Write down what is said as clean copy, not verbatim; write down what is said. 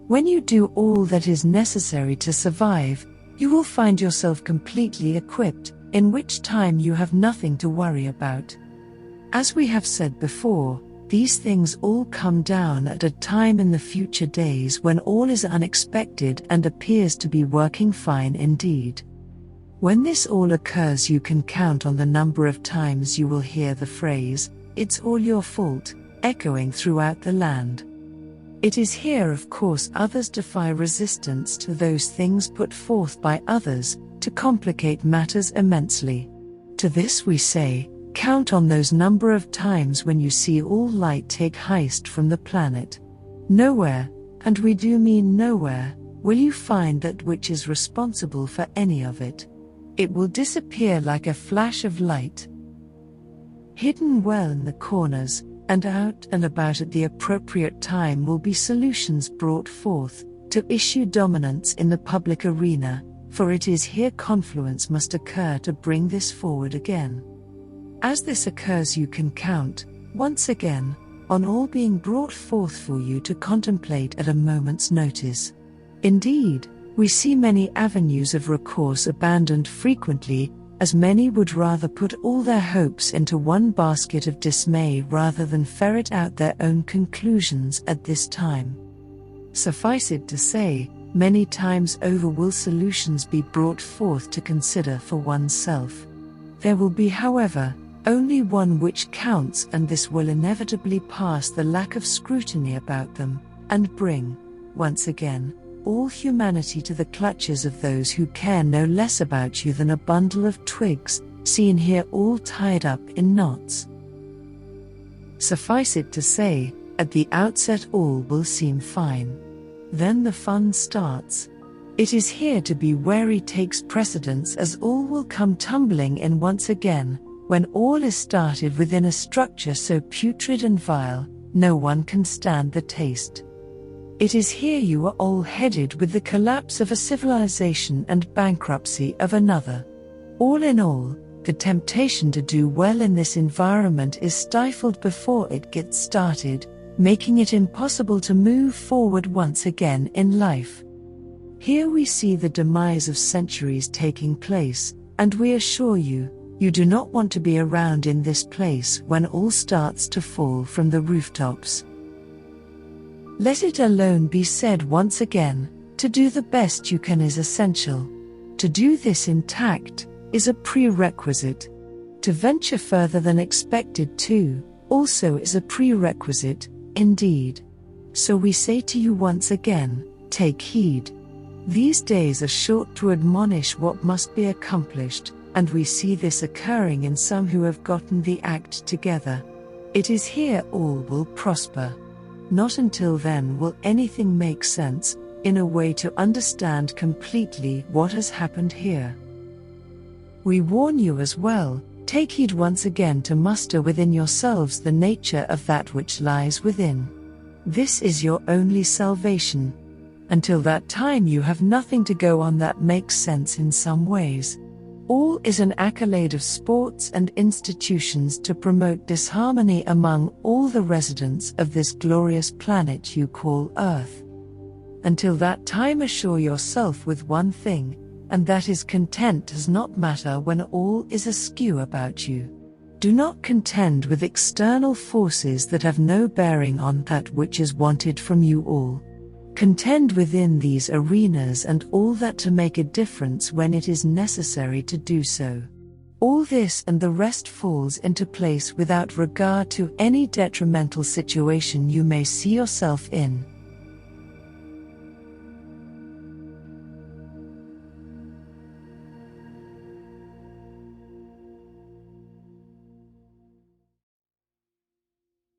When you do all that is necessary to survive, you will find yourself completely equipped, in which time you have nothing to worry about. As we have said before, these things all come down at a time in the future days when all is unexpected and appears to be working fine indeed. When this all occurs, you can count on the number of times you will hear the phrase, "It's all your fault," echoing throughout the land. It is here, of course, others defy resistance to those things put forth by others, to complicate matters immensely. To this we say, count on those number of times when you see all light take haste from the planet. Nowhere, and we do mean nowhere, will you find that which is responsible for any of it. It will disappear like a flash of light. Hidden well in the corners, and out and about at the appropriate time will be solutions brought forth, to issue dominance in the public arena, for it is here confluence must occur to bring this forward again. As this occurs, you can count, once again, on all being brought forth for you to contemplate at a moment's notice. Indeed, we see many avenues of recourse abandoned frequently, as many would rather put all their hopes into one basket of dismay rather than ferret out their own conclusions at this time. Suffice it to say, many times over will solutions be brought forth to consider for oneself. There will be, however, only one which counts, and this will inevitably pass the lack of scrutiny about them, and bring, once again, all humanity to the clutches of those who care no less about you than a bundle of twigs, seen here all tied up in knots. Suffice it to say, at the outset all will seem fine. Then the fun starts. It is here to be wary takes precedence, as all will come tumbling in once again, when all is started within a structure so putrid and vile, no one can stand the taste. It is here you are all headed with the collapse of a civilization and bankruptcy of another. All in all, the temptation to do well in this environment is stifled before it gets started, making it impossible to move forward once again in life. Here we see the demise of centuries taking place, and we assure you, you do not want to be around in this place when all starts to fall from the rooftops. Let it alone be said once again, to do the best you can is essential. To do this intact is a prerequisite. To venture further than expected too, also is a prerequisite, indeed. So we say to you once again, take heed. These days are short to admonish what must be accomplished, and we see this occurring in some who have gotten the act together. It is here all will prosper. Not until then will anything make sense, in a way to understand completely what has happened here. We warn you as well, take heed once again to muster within yourselves the nature of that which lies within. This is your only salvation. Until that time you have nothing to go on that makes sense in some ways. All is an accolade of sports and institutions to promote disharmony among all the residents of this glorious planet you call Earth. Until that time assure yourself with one thing, and that is content does not matter when all is askew about you. Do not contend with external forces that have no bearing on that which is wanted from you all. Contend within these arenas and all that to make a difference when it is necessary to do so. All this and the rest falls into place without regard to any detrimental situation you may see yourself in.